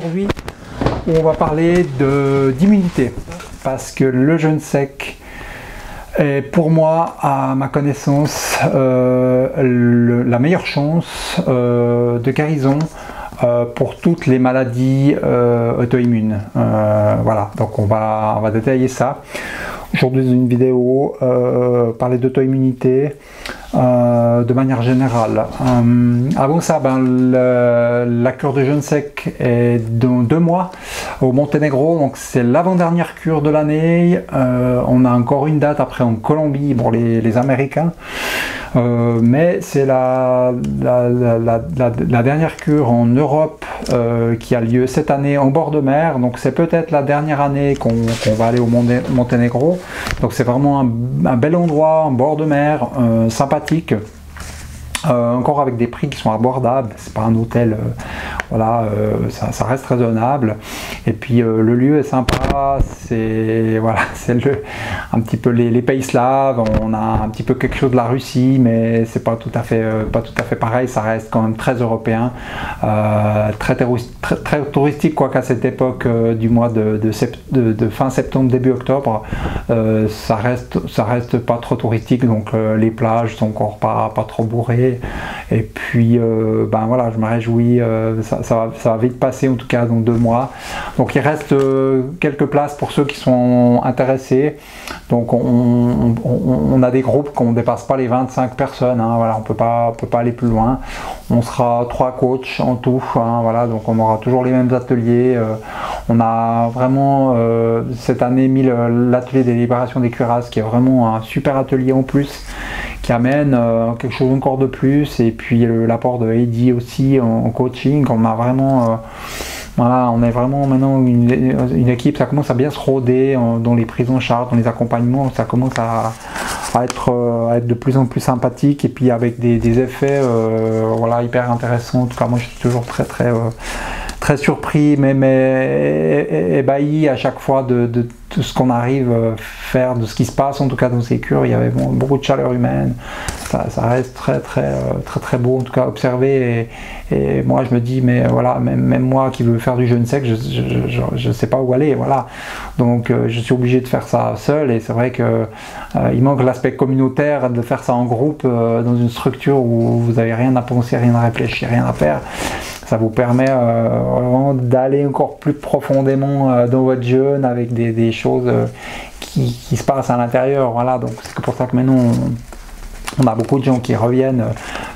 aujourd'hui où on va parler d'immunité, parce que le jeûne sec est pour moi, à ma connaissance, la meilleure chance de guérison pour toutes les maladies auto-immunes. Voilà, donc on va détailler ça. Aujourd'hui dans une vidéo, parler d'auto-immunité de manière générale. Avant ça, la cure de jeûne sec est dans 2 mois au Monténégro, donc c'est l'avant-dernière cure de l'année. On a encore une date après en Colombie pour les Américains, mais c'est la dernière cure en Europe qui a lieu cette année en bord de mer, donc c'est peut-être la dernière année qu'on va aller au Monténégro. Donc c'est vraiment un bel endroit en bord de mer, sympathique. Encore avec des prix qui sont abordables, c'est pas un hôtel, voilà, ça reste raisonnable. Et puis le lieu est sympa, c'est voilà, un petit peu les pays slaves. On a un petit peu quelque chose de la Russie, mais c'est pas tout à fait pareil. Ça reste quand même très européen, très touristique, quoi qu'à cette époque du mois de fin septembre début octobre, ça reste pas trop touristique. Donc les plages sont encore pas trop bourrées. Et puis voilà, je me réjouis, ça va vite passer, en tout cas dans 2 mois. Donc il reste quelques places pour ceux qui sont intéressés. Donc on a des groupes qu'on ne dépasse pas les 25 personnes, hein, voilà, on peut pas aller plus loin. On sera 3 coachs en tout, hein, voilà, donc on aura toujours les mêmes ateliers. On a vraiment cette année mis l'atelier des libérations des cuirasses, qui est vraiment un super atelier en plus, qui amène quelque chose encore de plus. Et puis l'apport de Heidi aussi en coaching. On a vraiment voilà, on est vraiment maintenant une équipe. Ça commence à bien se roder dans les prises en charge, dans les accompagnements. Ça commence à être de plus en plus sympathique, et puis avec des effets voilà, hyper intéressants. En tout cas moi je suis toujours très surpris, mais ébahi à chaque fois de tout ce qu'on arrive à faire, de ce qui se passe en tout cas dans ces cures. Il y avait beaucoup de chaleur humaine, ça reste très beau en tout cas à observer. Et moi je me dis, mais voilà, même moi qui veux faire du jeûne sec, je sais pas où aller, voilà. Donc je suis obligé de faire ça seul, et c'est vrai que il manque l'aspect communautaire de faire ça en groupe, dans une structure où vous n'avez rien à penser, rien à réfléchir, rien à faire. Ça vous permet vraiment d'aller encore plus profondément dans votre jeûne, avec des choses qui se passent à l'intérieur. Voilà, donc c'est pour ça que maintenant on a beaucoup de gens qui reviennent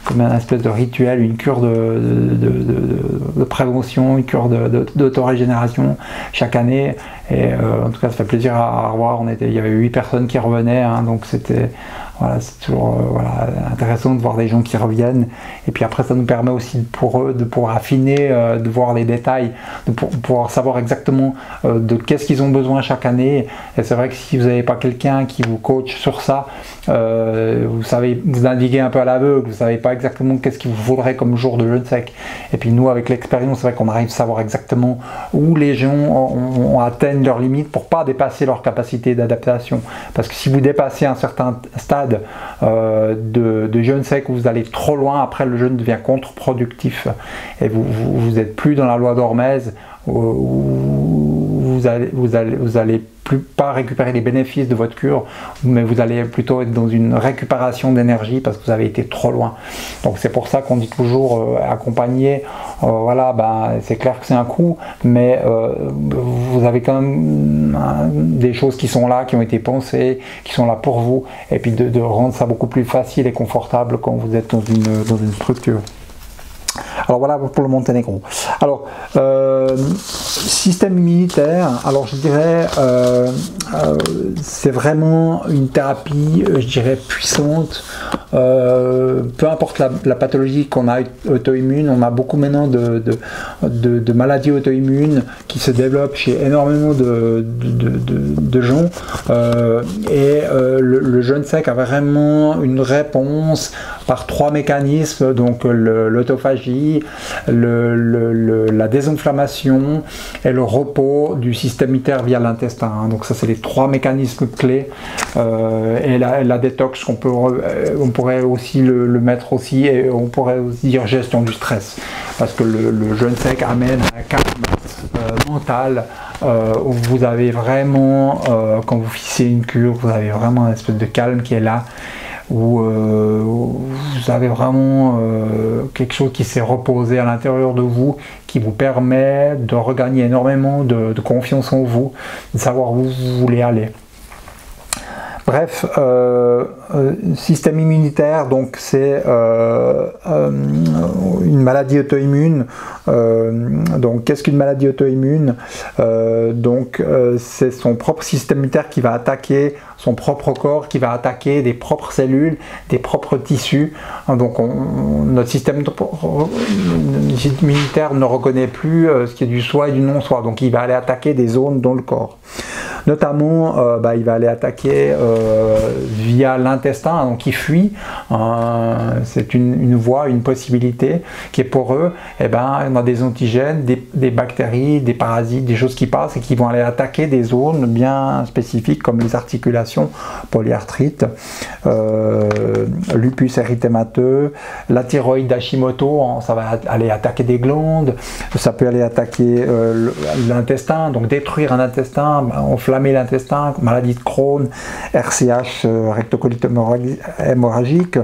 comme un espèce de rituel, une cure de prévention, une cure d'autorégénération chaque année. Et en tout cas ça fait plaisir à revoir. Il y avait 8 personnes qui revenaient, hein, donc c'était voilà, c'est toujours voilà, intéressant de voir des gens qui reviennent. Et puis après ça nous permet aussi pour eux de pouvoir affiner, de voir les détails, de pouvoir savoir exactement de qu'est-ce qu'ils ont besoin chaque année. Et c'est vrai que si vous n'avez pas quelqu'un qui vous coach sur ça, vous savez, vous naviguez un peu à l'aveugle, vous savez pas exactement qu'est-ce qu'il vous faudrait comme jour de jeûne sec. Et puis nous, avec l'expérience, c'est vrai qu'on arrive à savoir exactement où les gens atteignent leurs limites pour pas dépasser leur capacité d'adaptation. Parce que si vous dépassez un certain stade de jeûne sec, où vous allez trop loin, après le jeûne devient contre-productif, et vous êtes plus dans la loi d'Hormèse, où vous allez plus pas récupérer les bénéfices de votre cure, mais vous allez plutôt être dans une récupération d'énergie parce que vous avez été trop loin. Donc c'est pour ça qu'on dit toujours accompagner, voilà, c'est clair que c'est un coût, mais vous avez quand même des choses qui sont là, qui ont été pensées, qui sont là pour vous, et puis de rendre ça beaucoup plus facile et confortable quand vous êtes dans une structure. Alors voilà pour le Monténégro. Alors système immunitaire, alors je dirais c'est vraiment une thérapie, je dirais, puissante. Peu importe la pathologie qu'on a auto-immune, on a beaucoup maintenant de maladies auto-immunes qui se développent chez énormément de gens, et le jeûne sec a vraiment une réponse par 3 mécanismes, donc l'autophagie, la désinflammation et le repos du système immunitaire via l'intestin. Donc ça, c'est les 3 mécanismes clés. Et la détox, on pourrait aussi le mettre aussi, et on pourrait aussi dire gestion du stress, parce que le jeûne sec amène un calme mental, où vous avez vraiment, quand vous fixez une cure, vous avez vraiment une espèce de calme qui est là, où vous avez vraiment quelque chose qui s'est reposé à l'intérieur de vous, qui vous permet de regagner énormément de confiance en vous, de savoir où vous voulez aller. Bref, système immunitaire, donc c'est une maladie auto-immune. Donc qu'est-ce qu'une maladie auto-immune? C'est son propre système immunitaire qui va attaquer son propre corps, qui va attaquer des propres cellules, des propres tissus. Donc notre système immunitaire ne reconnaît plus ce qui est du soi et du non-soi. Donc il va aller attaquer des zones dans le corps. Notamment, il va aller attaquer via l'intestin, donc il fuit. C'est une voie, une possibilité qui est pour eux. Et on a des antigènes, des bactéries, des parasites, des choses qui passent et qui vont aller attaquer des zones bien spécifiques comme les articulations, polyarthrite, lupus érythémateux, la thyroïde d'Hashimoto, ça va aller attaquer des glandes, ça peut aller attaquer l'intestin, donc détruire un intestin, enflammer l'intestin, maladie de Crohn, RCH, rectocolite hémorragique,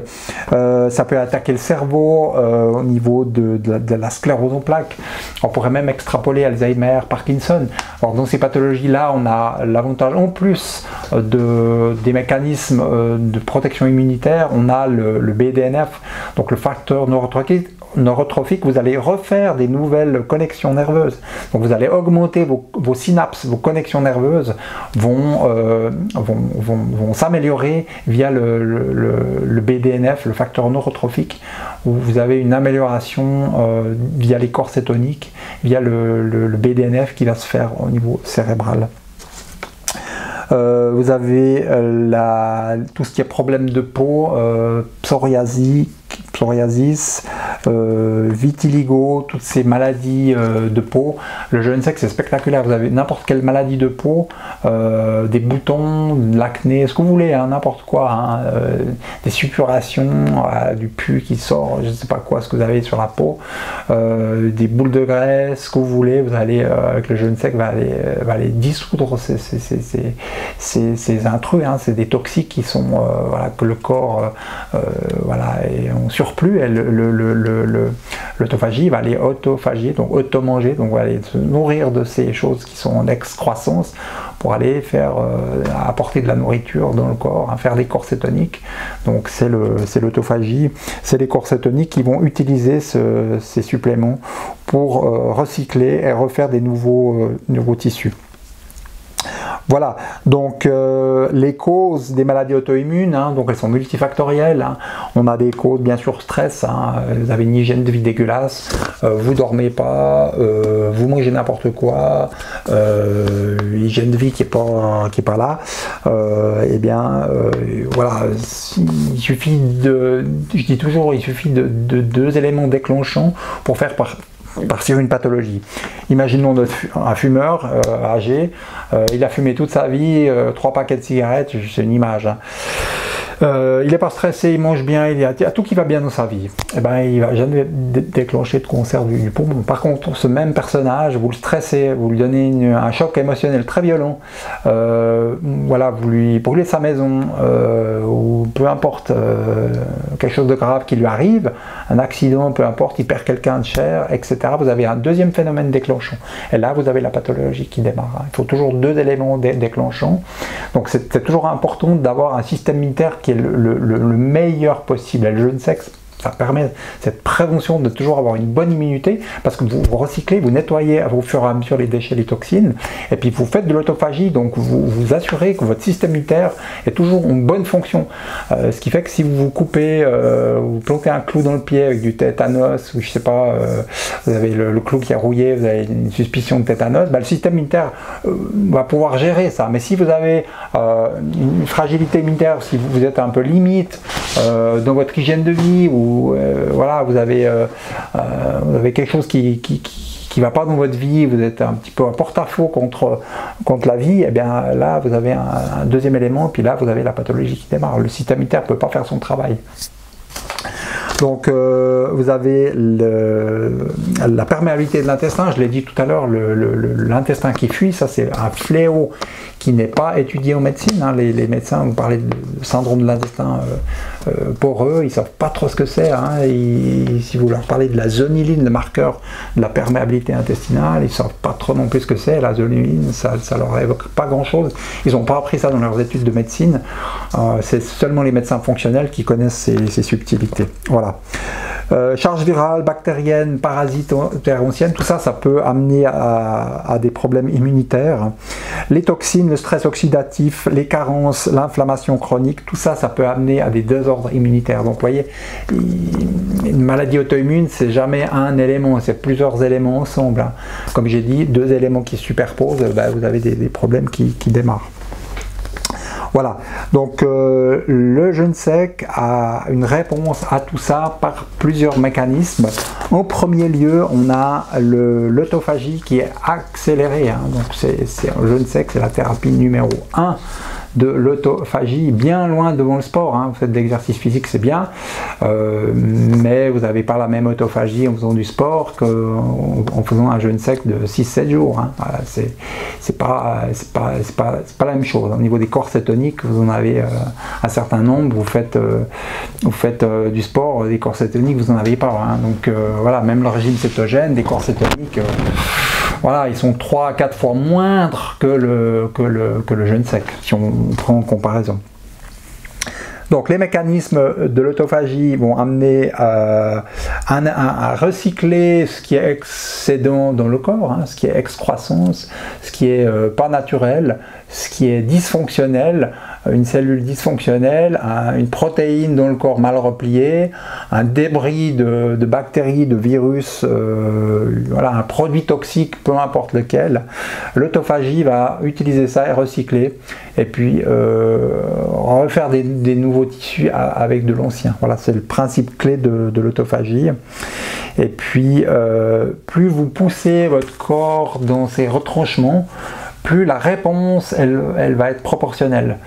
ça peut attaquer le cerveau au niveau de la sclérose en plaques. On pourrait même extrapoler Alzheimer, Parkinson. Alors dans ces pathologies-là, on a l'avantage en plus des mécanismes de protection immunitaire, on a le BDNF, donc le facteur neurotrophique, vous allez refaire des nouvelles connexions nerveuses. Donc vous allez augmenter vos synapses, vos connexions nerveuses vont s'améliorer via le BDNF, le facteur neurotrophique, où vous avez une amélioration via les corps cétoniques, via le BDNF qui va se faire au niveau cérébral. Vous avez tout ce qui est problème de peau, psoriasis, vitiligo, toutes ces maladies de peau. Le jeune sexe, c'est spectaculaire. Vous avez n'importe quelle maladie de peau, des boutons, de l'acné, ce que vous voulez, n'importe quoi, des suppurations, du pus qui sort, je ne sais pas quoi, ce que vous avez sur la peau, des boules de graisse, ce que vous voulez. Vous allez, avec le jeune sexe, va aller dissoudre ces intrus, c'est des toxiques qui sont, que le corps est en surplus. Et l'autophagie va aller autophagier, donc auto-manger, donc va aller se nourrir de ces choses qui sont en excroissance pour aller apporter de la nourriture dans le corps, faire des corps cétoniques. Donc c'est l'autophagie, c'est les corps cétoniques qui vont utiliser ces suppléments pour recycler et refaire des nouveaux tissus. Voilà, donc les causes des maladies auto-immunes, donc elles sont multifactorielles. On a des causes, bien sûr, stress, vous avez une hygiène de vie dégueulasse, vous dormez pas, vous mangez n'importe quoi, hygiène de vie qui est pas là. Voilà, il suffit je dis toujours, il suffit de 2 éléments déclenchants pour faire partir une pathologie. Imaginons un fumeur âgé, il a fumé toute sa vie, 3 paquets de cigarettes, c'est une image. Il n'est pas stressé, il mange bien, il y a tout qui va bien dans sa vie. Il ne va jamais déclencher de cancer du poumon. Par contre, ce même personnage, vous le stressez, vous lui donnez un choc émotionnel très violent, vous lui brûlez sa maison, ou peu importe, quelque chose de grave qui lui arrive, un accident, peu importe, il perd quelqu'un de cher, etc. Vous avez un deuxième phénomène déclenchant. Et là, vous avez la pathologie qui démarre. Il faut toujours 2 éléments déclenchants. Donc c'est toujours important d'avoir un système immunitaire qui est le meilleur possible. Et le jeune sexe, ça permet cette prévention de toujours avoir une bonne immunité, parce que vous recyclez, vous nettoyez au fur et à mesure les déchets, les toxines, et puis vous faites de l'autophagie, donc vous assurez que votre système immunitaire est toujours en bonne fonction. Ce qui fait que si vous vous coupez, vous plantez un clou dans le pied avec du tétanos, ou je sais pas, vous avez le clou qui est rouillé, vous avez une suspicion de tétanos, le système immunitaire va pouvoir gérer ça. Mais si vous avez une fragilité immunitaire, si vous êtes un peu limite dans votre hygiène de vie, ou vous avez quelque chose qui va pas dans votre vie, vous êtes un petit peu un porte-à-faux contre la vie, et bien là vous avez un deuxième élément, puis là vous avez la pathologie qui démarre. Le système immunitaire ne peut pas faire son travail. Donc vous avez la perméabilité de l'intestin, je l'ai dit tout à l'heure, l'intestin qui fuit, ça c'est un fléau qui n'est pas étudié en médecine. Hein. Les médecins, vous parlez de syndrome de l'intestin poreux, ils ne savent pas trop ce que c'est. Hein. Si vous leur parlez de la zoniline, le marqueur de la perméabilité intestinale, ils ne savent pas trop non plus ce que c'est. La zoniline, ça leur évoque pas grand-chose. Ils n'ont pas appris ça dans leurs études de médecine. C'est seulement les médecins fonctionnels qui connaissent ces subtilités. Voilà. Charge virale, bactérienne, parasite, ancienne, tout ça, ça peut amener à des problèmes immunitaires. Les toxines, le stress oxydatif, les carences, l'inflammation chronique, tout ça, ça peut amener à des désordres immunitaires. Donc, vous voyez, une maladie auto-immune, c'est jamais un élément, c'est plusieurs éléments ensemble. Hein. Comme j'ai dit, deux éléments qui se superposent, ben, vous avez des problèmes qui démarrent. Voilà, donc le jeûne sec a une réponse à tout ça par plusieurs mécanismes. En premier lieu, on a l'autophagie qui est accélérée. Hein. Donc le jeûne sec, c'est la thérapie numéro 1 de l'autophagie, bien loin devant le sport. Hein. Vous faites de l'exercice physique, c'est bien, mais vous n'avez pas la même autophagie en faisant du sport qu'en faisant un jeûne sec de 6-7 jours. Hein. Voilà, c'est pas la même chose. Au niveau des corps cétoniques, vous en avez un certain nombre. Vous faites du sport, des corps cétoniques, vous n'en avez pas. Hein. Donc voilà, même le régime cétogène, des corps cétoniques, voilà, ils sont 3 à 4 fois moindres que le jeûne sec, si on prend en comparaison. Donc les mécanismes de l'autophagie vont amener à recycler ce qui est excédent dans le corps, hein, ce qui est excroissance, ce qui est pas naturel, ce qui est dysfonctionnel, une cellule dysfonctionnelle, une protéine dans le corps mal repliée, un débris de bactéries, de virus, voilà, un produit toxique, peu importe lequel. L'autophagie va utiliser ça et recycler, et puis refaire des nouveaux tissus avec de l'ancien. Voilà, c'est le principe clé de l'autophagie. Et puis, plus vous poussez votre corps dans ses retranchements, plus la réponse, elle va être proportionnelle.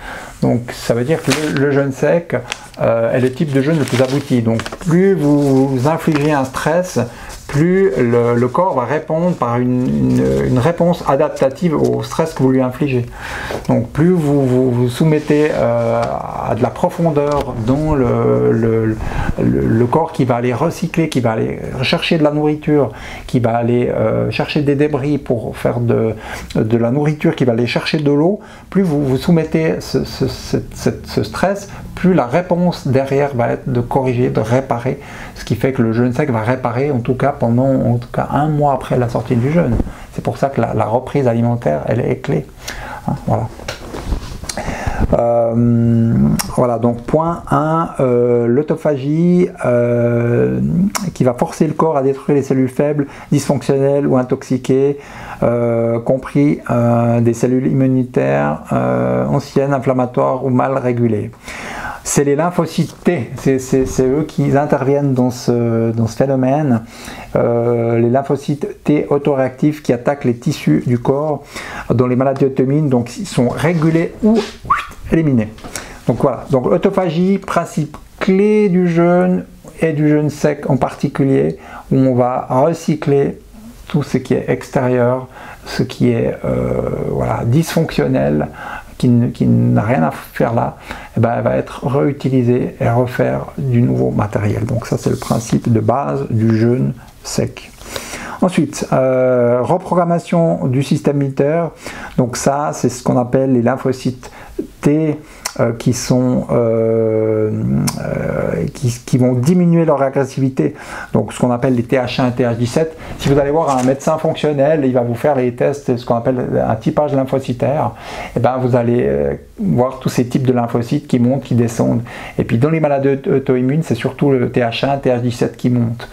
Donc ça veut dire que le jeûne sec est le type de jeûne le plus abouti. Donc plus vous infligez un stress, plus le corps va répondre par une réponse adaptative au stress que vous lui infligez. Donc plus vous soumettez à de la profondeur dans le corps qui va aller recycler, qui va aller chercher de la nourriture, qui va aller chercher des débris pour faire de la nourriture, qui va aller chercher de l'eau, plus vous soumettez ce stress, plus la réponse derrière va être de corriger, de réparer, ce qui fait que le jeûne sec va réparer en tout cas pendant un mois après la sortie du jeûne. C'est pour ça que la reprise alimentaire, elle est clé. Hein, voilà. Voilà, donc point 1, l'autophagie qui va forcer le corps à détruire les cellules faibles, dysfonctionnelles ou intoxiquées, compris des cellules immunitaires anciennes, inflammatoires ou mal régulées. C'est les lymphocytes T, c'est eux qui interviennent dans ce phénomène, les lymphocytes T autoréactifs qui attaquent les tissus du corps dans les maladies auto-immunes, donc ils sont régulés ou éliminés. Donc voilà, donc l'autophagie, principe clé du jeûne et du jeûne sec en particulier, où on va recycler tout ce qui est extérieur, ce qui est voilà, dysfonctionnel, qui n'a rien à faire là, et ben, elle va être réutilisée et refaire du nouveau matériel. Donc ça c'est le principe de base du jeûne sec. Ensuite, reprogrammation du système immunitaire. Donc ça c'est ce qu'on appelle les lymphocytes T qui vont diminuer leur agressivité, donc ce qu'on appelle les TH1 et TH17. Si vous allez voir un médecin fonctionnel, il va vous faire les tests, ce qu'on appelle un typage lymphocytaire, et ben vous allez voir tous ces types de lymphocytes qui montent, qui descendent. Et puis dans les maladies auto-immunes, c'est surtout le TH1, TH17 qui monte.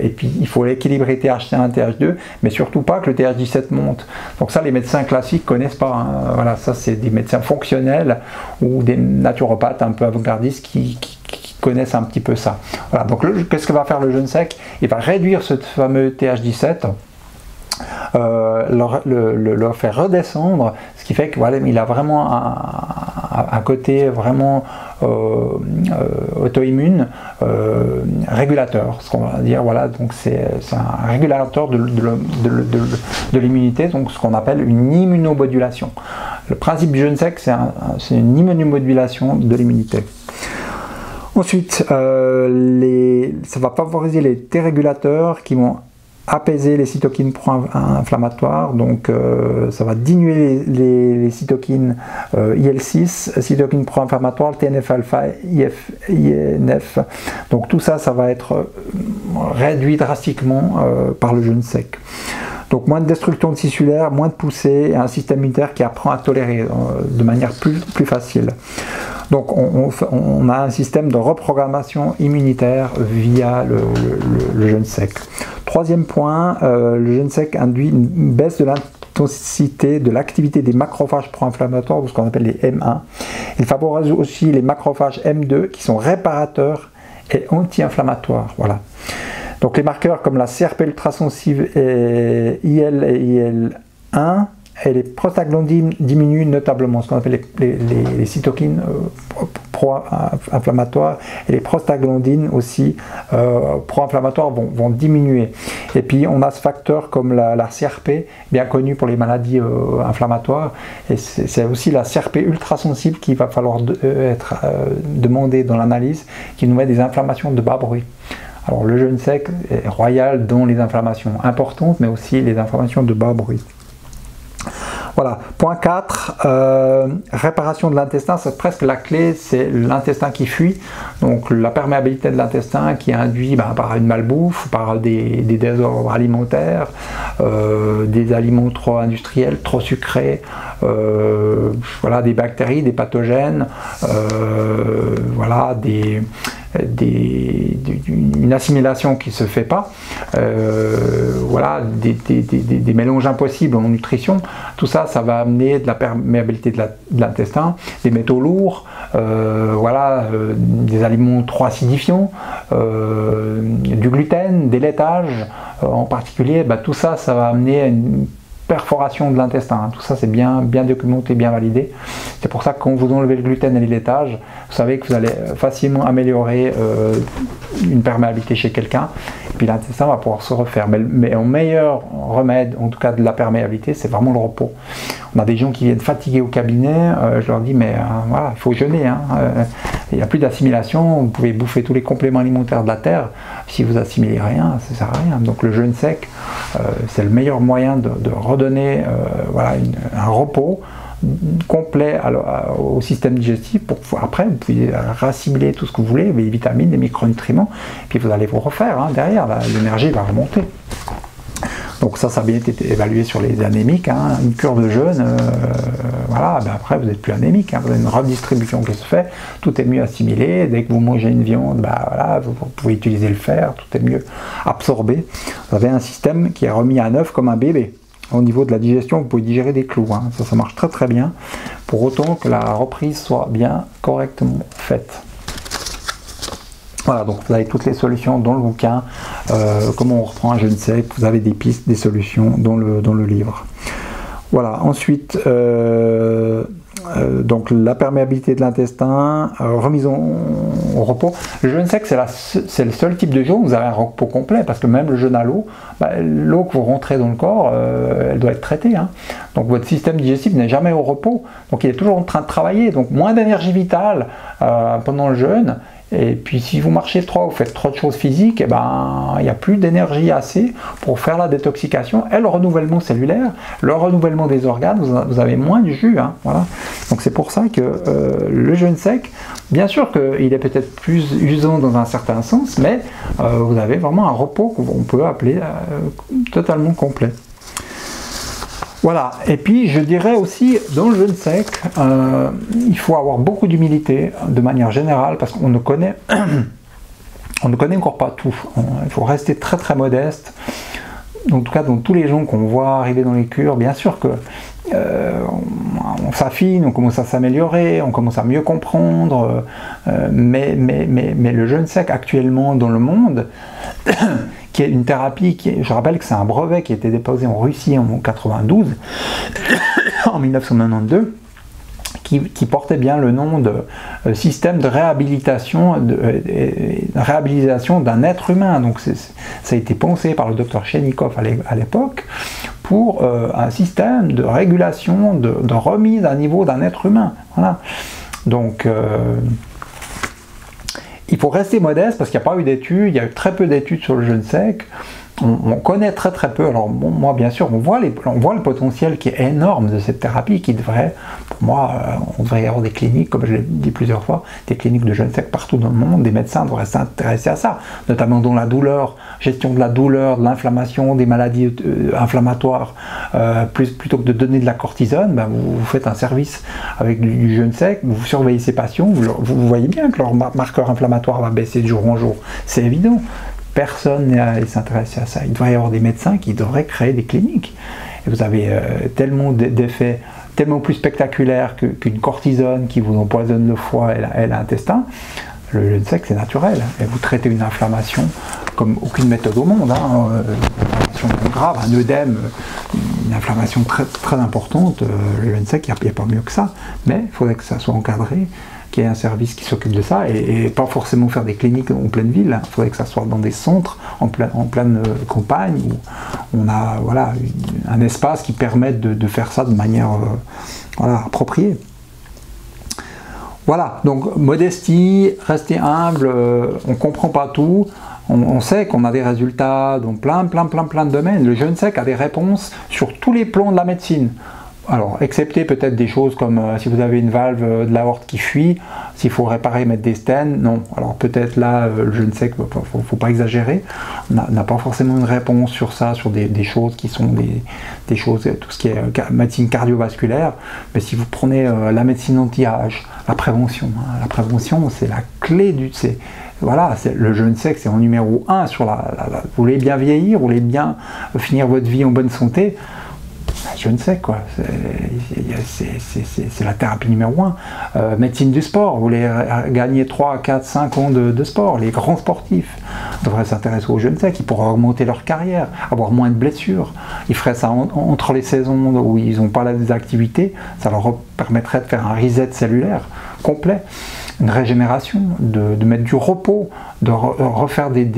Et puis il faut équilibrer TH1, TH2, mais surtout pas que le TH17 monte. Donc ça, les médecins classiques connaissent pas. Hein. Voilà, ça c'est des médecins fonctionnels ou des naturopathes un peu avant-gardistes qui connaissent un petit peu ça. Voilà, donc qu'est-ce que va faire le jeûne sec? Il va réduire ce fameux TH17, le faire redescendre, ce qui fait que voilà, il a vraiment un côté vraiment auto-immune régulateur, ce qu'on va dire. Voilà, donc c'est un régulateur de l'immunité, donc ce qu'on appelle une immunomodulation. Le principe du jeûne sec, c'est une immunomodulation de l'immunité. Ensuite, ça va favoriser les T régulateurs qui vont apaiser les cytokines pro-inflammatoires, donc ça va diminuer les cytokines IL-6, cytokines pro-inflammatoires, TNF-alpha, INF. Donc tout ça, ça va être réduit drastiquement par le jeûne sec. Donc moins de destruction tissulaire, moins de poussée, et un système immunitaire qui apprend à tolérer de manière plus facile. Donc on a un système de reprogrammation immunitaire via le jeûne sec. Troisième point, le jeûne sec induit une baisse de l'intensité de l'activité des macrophages pro-inflammatoires, ce qu'on appelle les M1. Il favorise aussi les macrophages M2 qui sont réparateurs et anti-inflammatoires. Voilà. Donc les marqueurs comme la CRP ultrasensible et IL et IL1 et les prostaglandines diminuent notablement, ce qu'on appelle les cytokines pro-inflammatoires, et les prostaglandines aussi pro-inflammatoires vont diminuer. Et puis on a ce facteur comme la CRP, bien connu pour les maladies inflammatoires, et c'est aussi la CRP ultrasensible qu'il va falloir être demandée dans l'analyse, qui nous met des inflammations de bas bruit. Alors le jeûne sec est royal dans les inflammations importantes, mais aussi les inflammations de bas bruit. Voilà, point 4, réparation de l'intestin, c'est presque la clé, c'est l'intestin qui fuit, donc la perméabilité de l'intestin qui est induite par une malbouffe, par des désordres alimentaires, des aliments trop industriels, trop sucrés, voilà, des bactéries, des pathogènes, voilà, une assimilation qui ne se fait pas, voilà, des mélanges impossibles en nutrition. Tout ça, ça va amener de la perméabilité de l'intestin, des métaux lourds, voilà, des aliments trop acidifiants, du gluten, des laitages en particulier. Tout ça, ça va amener à une perforation de l'intestin. Tout ça, c'est bien documenté, bien validé. C'est pour ça que quand vous enlevez le gluten et les laitages, vous savez que vous allez facilement améliorer une perméabilité chez quelqu'un, et puis l'intestin va pouvoir se refaire. Mais un meilleur remède, en tout cas de la perméabilité, c'est vraiment le repos. On a des gens qui viennent fatigués au cabinet, je leur dis, mais voilà, il faut jeûner, hein, il n'y a plus d'assimilation, vous pouvez bouffer tous les compléments alimentaires de la terre, si vous assimilez rien, ça ne sert à rien. Donc le jeûne sec, c'est le meilleur moyen de redonner voilà, un repos complet au système digestif pour pouvoir, après vous pouvez rassimiler tout ce que vous voulez, les vitamines, les micronutriments, puis vous allez vous refaire, hein, derrière, l'énergie va remonter. Donc ça a bien été évalué sur les anémiques, hein, une cure de jeûne, voilà, après vous n'êtes plus anémique, hein, vous avez une redistribution qui se fait, tout est mieux assimilé, dès que vous mangez une viande, voilà, vous pouvez utiliser le fer, tout est mieux absorbé. Vous avez un système qui est remis à neuf comme un bébé. Au niveau de la digestion, vous pouvez digérer des clous, hein, ça marche très très bien, pour autant que la reprise soit bien correctement faite. Voilà, donc vous avez toutes les solutions dans le bouquin, comment on reprend un jeûne sec, vous avez des pistes, des solutions dans le livre. Voilà, ensuite, donc la perméabilité de l'intestin, remise au repos. Le jeûne sec, c'est le seul type de jeûne où vous avez un repos complet, parce que même le jeûne à l'eau, l'eau que vous rentrez dans le corps, elle doit être traitée, hein. Donc votre système digestif n'est jamais au repos, donc il est toujours en train de travailler, donc moins d'énergie vitale pendant le jeûne. Et puis si vous marchez trop, vous faites trop de choses physiques, et il n'y a plus d'énergie assez pour faire la détoxication et le renouvellement cellulaire, le renouvellement des organes, vous avez moins de jus, hein, voilà. Donc c'est pour ça que le jeûne sec, bien sûr qu'il est peut-être plus usant dans un certain sens, mais vous avez vraiment un repos qu'on peut appeler totalement complet. Voilà, et puis je dirais aussi, dans le jeûne sec, il faut avoir beaucoup d'humilité de manière générale, parce qu'on ne connaît encore pas tout. Il faut rester très très modeste. En tout cas, dans tous les gens qu'on voit arriver dans les cures, bien sûr que on s'affine, on commence à s'améliorer, on commence à mieux comprendre, mais le jeûne sec actuellement dans le monde, qui est une thérapie, je rappelle que c'est un brevet qui a été déposé en Russie en 92, en 1992, qui portait bien le nom de système de réhabilitation d'un être humain. Donc ça a été pensé par le docteur Chenikov à l'époque pour un système de régulation, de remise à niveau d'un être humain. Voilà. Donc il faut rester modeste parce qu'il n'y a pas eu d'études, il y a eu très peu d'études sur le jeûne sec. On connaît très peu. Alors bon, moi bien sûr, on voit le potentiel qui est énorme de cette thérapie qui devrait, pour moi, on devrait y avoir des cliniques, comme je l'ai dit plusieurs fois, des cliniques de jeûne sec partout dans le monde, des médecins devraient s'intéresser à ça, notamment dans la douleur, gestion de la douleur, de l'inflammation, des maladies inflammatoires, plutôt que de donner de la cortisone, ben vous faites un service avec du jeûne sec, vous surveillez ces patients, vous voyez bien que leur marqueur inflammatoire va baisser de jour en jour, c'est évident. Personne n'est s'intéresser à ça. Il devrait y avoir des médecins qui devraient créer des cliniques. Et vous avez tellement d'effets tellement plus spectaculaires qu'une cortisone qui vous empoisonne le foie et l'intestin. Le jeûne sec, c'est naturel. Et vous traitez une inflammation comme aucune méthode au monde. Une inflammation grave, un œdème, une inflammation très importante. Le jeûne sec, il n'y a pas mieux que ça. Mais il faudrait que ça soit encadré, qu'il y ait un service qui s'occupe de ça, et pas forcément faire des cliniques en pleine ville. Il faudrait que ça soit dans des centres en pleine campagne, où on a voilà, un espace qui permette de faire ça de manière voilà, appropriée. Voilà, donc modestie, rester humble, on ne comprend pas tout, on sait qu'on a des résultats dans plein de domaines. Le jeûne sec a des réponses sur tous les plans de la médecine. Alors, excepté peut-être des choses comme si vous avez une valve de l'aorte qui fuit, s'il faut réparer, mettre des stents, non. Alors peut-être là, le jeûne sec, faut pas exagérer. On n'a pas forcément une réponse sur ça, sur des choses qui sont des choses, tout ce qui est médecine cardiovasculaire. Mais si vous prenez la médecine anti-âge, la prévention, la prévention, c'est la clé du... Voilà, le jeûne sec, c'est en numéro 1 sur vous voulez bien vieillir, vous voulez bien finir votre vie en bonne santé. Je ne sais quoi, c'est la thérapie numéro 1. Médecine du sport, vous voulez gagner 3, 4, 5 ans de sport, les grands sportifs devraient s'intéresser au jeûne sec, ils pourraient augmenter leur carrière, avoir moins de blessures. Ils feraient ça entre les saisons où ils n'ont pas des activités, ça leur permettrait de faire un reset cellulaire complet. Une régénération, de mettre du repos, de refaire des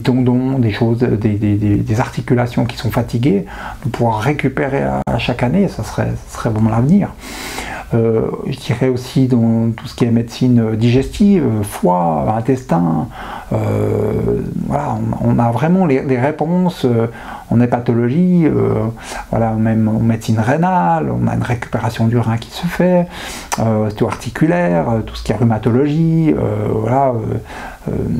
tendons, des choses, des articulations qui sont fatiguées, de pouvoir récupérer à chaque année, ça serait vraiment l'avenir. Je dirais aussi dans tout ce qui est médecine digestive, foie, intestin, voilà, on a vraiment les réponses en hépatologie, voilà, même en médecine rénale, on a une récupération du rein qui se fait, ostéo-articulaire, tout ce qui est rhumatologie, voilà,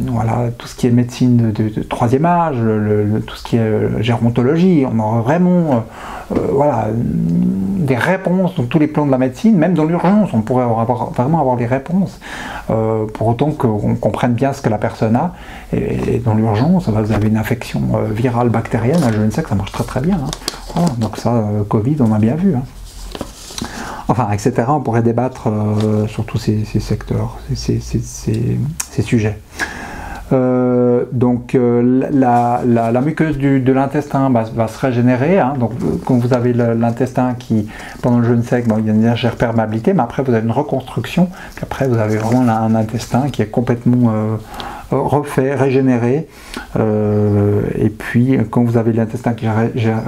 voilà, tout ce qui est médecine de troisième âge, tout ce qui est gérontologie, on aura vraiment voilà, des réponses dans tous les plans de la médecine, même dans l'urgence, on pourrait vraiment avoir des réponses, pour autant qu'on comprenne bien ce que la personne a, et dans l'urgence, vous avez une infection virale bactérienne, je ne sais que ça marche très bien, hein. Voilà, donc ça, Covid, on a bien vu, hein. Enfin, etc. On pourrait débattre sur tous ces secteurs, ces sujets. Donc la muqueuse de l'intestin va se régénérer, hein. Donc quand vous avez l'intestin qui, pendant le jeûne sec, bon, il y a une légère perméabilité, mais après vous avez une reconstruction, puis après vous avez vraiment un intestin qui est complètement refait, régénéré, et puis quand vous avez l'intestin qui est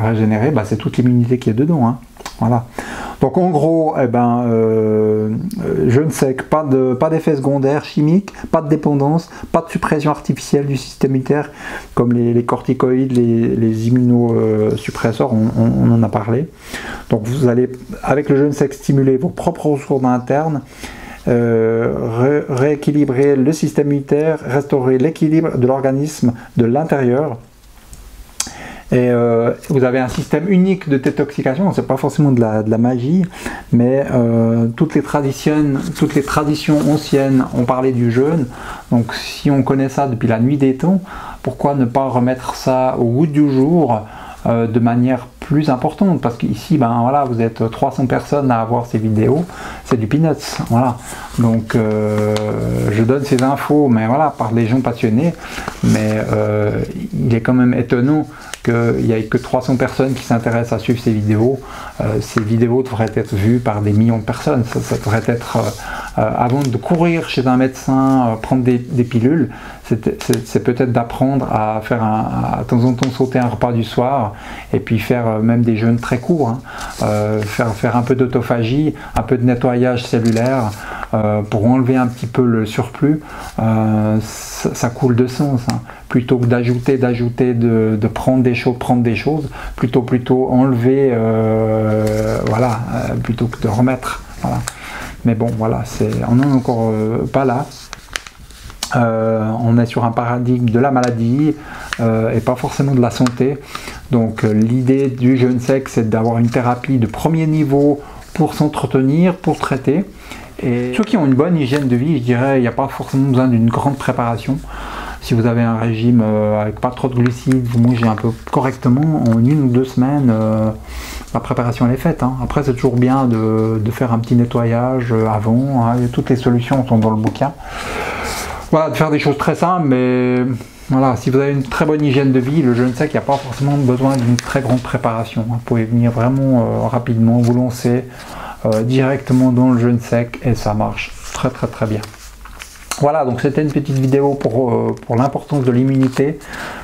régénéré, bah, c'est toute l'immunité qui est dedans, hein. Voilà. Donc en gros, eh ben, jeûne sec, pas d'effets secondaires chimiques, pas de dépendance, pas de suppression artificielle du système immunitaire comme les corticoïdes, les immunosuppresseurs, on en a parlé. Donc vous allez, avec le jeûne sec, stimuler vos propres ressources internes, rééquilibrer le système immunitaire, restaurer l'équilibre de l'organisme de l'intérieur. Et vous avez un système unique de détoxication, c'est pas forcément de la magie, mais toutes les traditions anciennes ont parlé du jeûne, donc si on connaît ça depuis la nuit des temps, pourquoi ne pas remettre ça au goût du jour de manière plus importante, parce qu'ici, ben voilà, vous êtes 300 personnes à avoir ces vidéos, c'est du peanuts, voilà. Donc je donne ces infos, mais voilà, par les gens passionnés, mais il est quand même étonnant qu'il n'y a que 300 personnes qui s'intéressent à suivre ces vidéos devraient être vues par des millions de personnes. Ça devrait être, avant de courir chez un médecin, prendre des pilules, c'est peut-être d'apprendre à faire de temps en temps sauter un repas du soir, et puis faire même des jeûnes très courts, faire un peu d'autophagie, un peu de nettoyage cellulaire, pour enlever un petit peu le surplus. Ça coule de sens, plutôt que d'ajouter, de prendre des choses, plutôt enlever, voilà, plutôt que de remettre, voilà. Mais bon, voilà, on n'est encore pas là. On est sur un paradigme de la maladie et pas forcément de la santé. Donc l'idée du jeûne sec, c'est d'avoir une thérapie de premier niveau pour s'entretenir, pour traiter. Et ceux qui ont une bonne hygiène de vie, je dirais, il n'y a pas forcément besoin d'une grande préparation. Si vous avez un régime avec pas trop de glucides, vous mangez un peu correctement, en 1 ou 2 semaines, la préparation elle est faite. Après, c'est toujours bien de faire un petit nettoyage avant. Toutes les solutions sont dans le bouquin. Voilà, de faire des choses très simples, mais voilà, si vous avez une très bonne hygiène de vie, le jeûne sec, il n'y a pas forcément besoin d'une très grande préparation. Vous pouvez venir vraiment rapidement, vous lancer directement dans le jeûne sec, et ça marche très bien. Voilà, donc c'était une petite vidéo pour l'importance de l'immunité,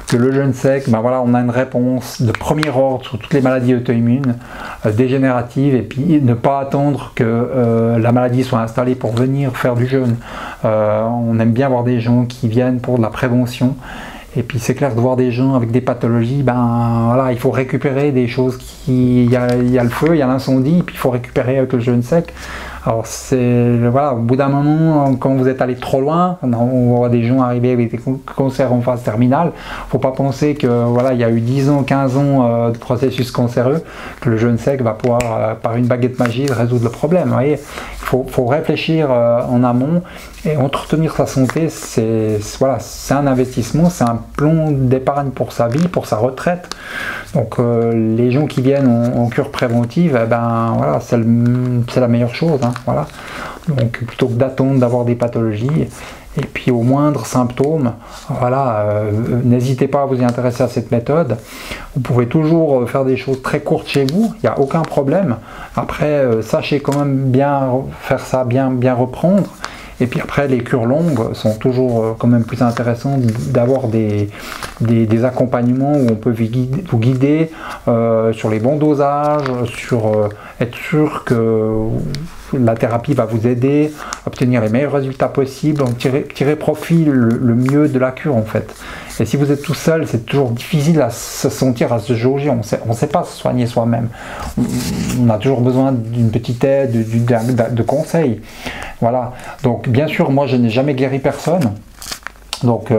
que le jeûne sec, ben voilà, on a une réponse de premier ordre sur toutes les maladies auto-immunes, dégénératives, et puis ne pas attendre que la maladie soit installée pour venir faire du jeûne. On aime bien voir des gens qui viennent pour de la prévention, et puis c'est clair de voir des gens avec des pathologies, ben voilà, il faut récupérer des choses il y a le feu, il y a l'incendie, puis il faut récupérer avec le jeûne sec. Alors voilà, au bout d'un moment, quand vous êtes allé trop loin, on voit des gens arriver avec des cancers en phase terminale. Faut pas penser que voilà, il y a eu 10 ans, 15 ans de processus cancéreux, que le jeûne sec va pouvoir, par une baguette magique, résoudre le problème. Vous voyez, faut réfléchir en amont, et entretenir sa santé, c'est un investissement, c'est un plan d'épargne pour sa vie, pour sa retraite. Donc les gens qui viennent en cure préventive, ben voilà, c'est la meilleure chose. Voilà. Donc plutôt que d'attendre d'avoir des pathologies, et puis au moindre symptôme, voilà, n'hésitez pas à vous y intéresser à cette méthode. Vous pouvez toujours faire des choses très courtes chez vous, il n'y a aucun problème. Après, sachez quand même bien faire ça, bien reprendre. Et puis après, les cures longues sont toujours quand même plus intéressantes, d'avoir des accompagnements où on peut vous guider sur les bons dosages, sur être sûr que la thérapie va vous aider à obtenir les meilleurs résultats possibles, donc tirer profit le mieux de la cure en fait. Et si vous êtes tout seul, c'est toujours difficile à se sentir, à se jauger, on sait pas se soigner soi-même. On a toujours besoin d'une petite aide, de conseils. Voilà, donc bien sûr, moi je n'ai jamais guéri personne. Donc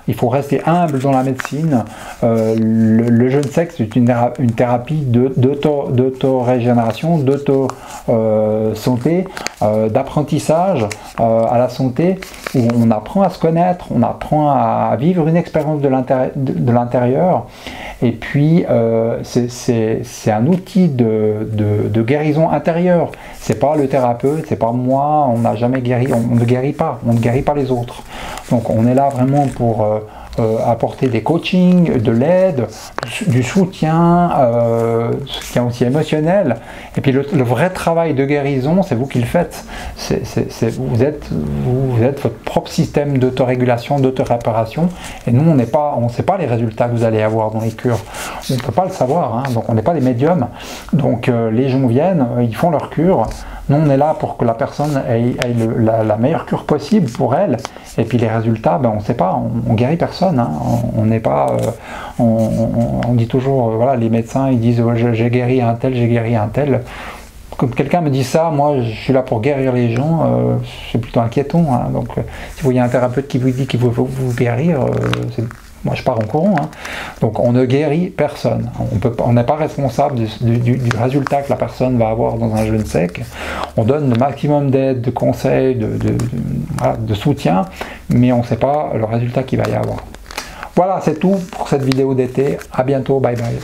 il faut rester humble dans la médecine. Le jeûne sec, c'est une thérapie d'auto-régénération, d'auto-santé, d'apprentissage à la santé, où on apprend à se connaître, on apprend à vivre une expérience de l'intérieur. Et puis c'est un outil de guérison intérieure. C'est pas le thérapeute, c'est pas moi, on n'a jamais guéri, on ne guérit pas les autres. Donc on est là vraiment pour apporter des coachings, de l'aide, du soutien, qui est aussi émotionnel. Et puis le vrai travail de guérison, c'est vous qui le faites. Vous êtes votre propre système d'autorégulation, d'autoréparation. Et nous, on ne sait pas les résultats que vous allez avoir dans les cures. On ne peut pas le savoir, donc on n'est pas des médiums. Donc les gens viennent, ils font leur cure. Nous, on est là pour que la personne ait la meilleure cure possible pour elle. Et puis les résultats, ben, on ne sait pas, on guérit personne. On n'est pas, on dit toujours, voilà, les médecins, ils disent j'ai guéri un tel, j'ai guéri un tel. Quand quelqu'un me dit ça, moi je suis là pour guérir les gens, c'est plutôt inquiétant. Donc si vous voyez un thérapeute qui vous dit qu'il veut vous guérir, moi je pars en courant. Donc on ne guérit personne. On n'est pas responsable du résultat que la personne va avoir dans un jeûne sec. On donne le maximum d'aide, de conseils, de soutien, mais on ne sait pas le résultat qu'il va y avoir. Voilà, c'est tout pour cette vidéo d'été. À bientôt, bye bye.